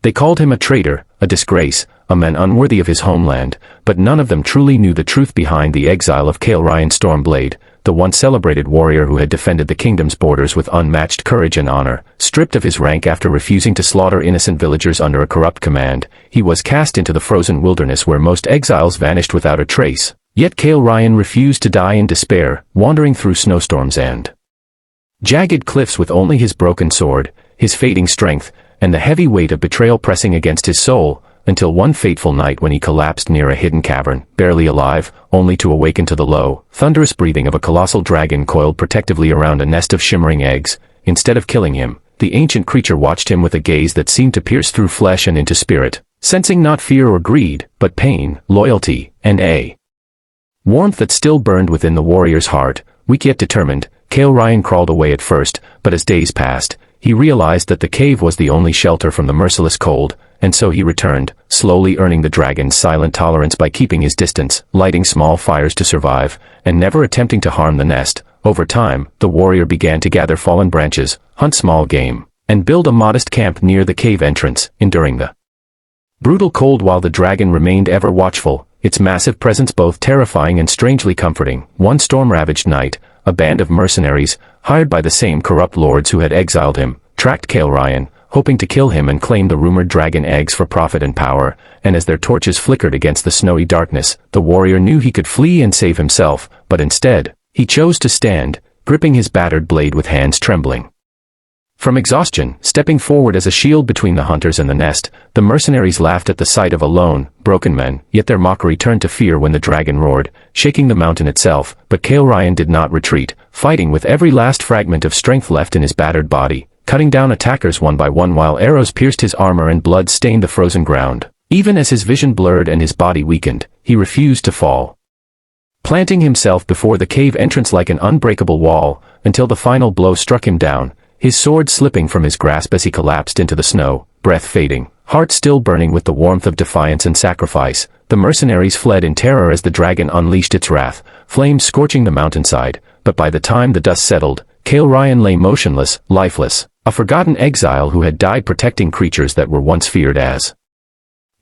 They called him a traitor, a disgrace, a man unworthy of his homeland, but none of them truly knew the truth behind the exile of Ryan Stormblade, the once celebrated warrior who had defended the kingdom's borders with unmatched courage and honor. Stripped of his rank after refusing to slaughter innocent villagers under a corrupt command, he was cast into the frozen wilderness where most exiles vanished without a trace. Yet Ryan refused to die in despair, wandering through snowstorms and jagged cliffs with only his broken sword, his fading strength, and the heavy weight of betrayal pressing against his soul, until one fateful night when he collapsed near a hidden cavern, barely alive, only to awaken to the low, thunderous breathing of a colossal dragon coiled protectively around a nest of shimmering eggs. Instead of killing him, the ancient creature watched him with a gaze that seemed to pierce through flesh and into spirit, sensing not fear or greed, but pain, loyalty, and a warmth that still burned within the warrior's heart. Weak yet determined, Ryan crawled away at first, but as days passed, he realized that the cave was the only shelter from the merciless cold, and so he returned, slowly earning the dragon's silent tolerance by keeping his distance, lighting small fires to survive, and never attempting to harm the nest. Over time, the warrior began to gather fallen branches, hunt small game, and build a modest camp near the cave entrance, enduring the brutal cold while the dragon remained ever watchful, its massive presence both terrifying and strangely comforting. One storm-ravaged night, a band of mercenaries, hired by the same corrupt lords who had exiled him, tracked Ryan, hoping to kill him and claim the rumored dragon eggs for profit and power, and as their torches flickered against the snowy darkness, the warrior knew he could flee and save himself, but instead, he chose to stand, gripping his battered blade with hands trembling from exhaustion. Stepping forward as a shield between the hunters and the nest, the mercenaries laughed at the sight of a lone, broken man, yet their mockery turned to fear when the dragon roared, shaking the mountain itself. But Ryan did not retreat, fighting with every last fragment of strength left in his battered body, cutting down attackers one by one while arrows pierced his armor and blood stained the frozen ground. Even as his vision blurred and his body weakened, he refused to fall, planting himself before the cave entrance like an unbreakable wall, until the final blow struck him down, his sword slipping from his grasp as he collapsed into the snow, breath fading, heart still burning with the warmth of defiance and sacrifice. The mercenaries fled in terror as the dragon unleashed its wrath, flames scorching the mountainside, but by the time the dust settled, Ryan lay motionless, lifeless, a forgotten exile who had died protecting creatures that were once feared as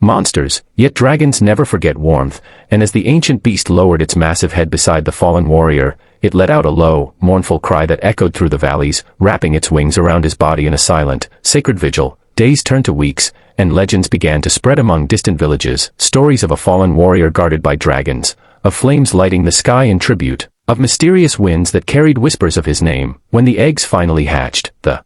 monsters. Yet dragons never forget warmth, and as the ancient beast lowered its massive head beside the fallen warrior, it let out a low, mournful cry that echoed through the valleys, wrapping its wings around his body in a silent, sacred vigil. Days turned to weeks, and legends began to spread among distant villages, stories of a fallen warrior guarded by dragons, of flames lighting the sky in tribute, of mysterious winds that carried whispers of his name. When the eggs finally hatched, the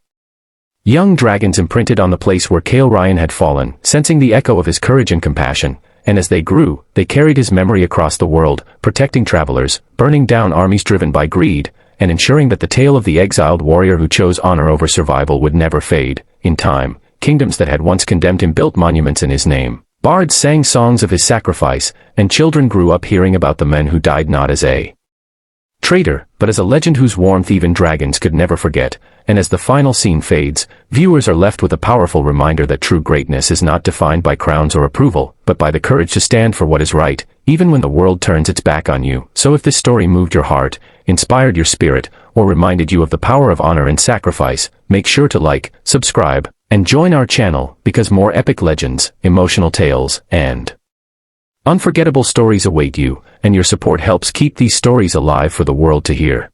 young dragons imprinted on the place where Ryan had fallen, sensing the echo of his courage and compassion, and as they grew, they carried his memory across the world, protecting travelers, burning down armies driven by greed, and ensuring that the tale of the exiled warrior who chose honor over survival would never fade. In time, kingdoms that had once condemned him built monuments in his name. Bards sang songs of his sacrifice, and children grew up hearing about the men who died not as a traitor, but as a legend whose warmth even dragons could never forget. And as the final scene fades, viewers are left with a powerful reminder that true greatness is not defined by crowns or approval, but by the courage to stand for what is right, even when the world turns its back on you. So if this story moved your heart, inspired your spirit, or reminded you of the power of honor and sacrifice, make sure to like, subscribe, and join our channel, because more epic legends, emotional tales, and unforgettable stories await you, and your support helps keep these stories alive for the world to hear.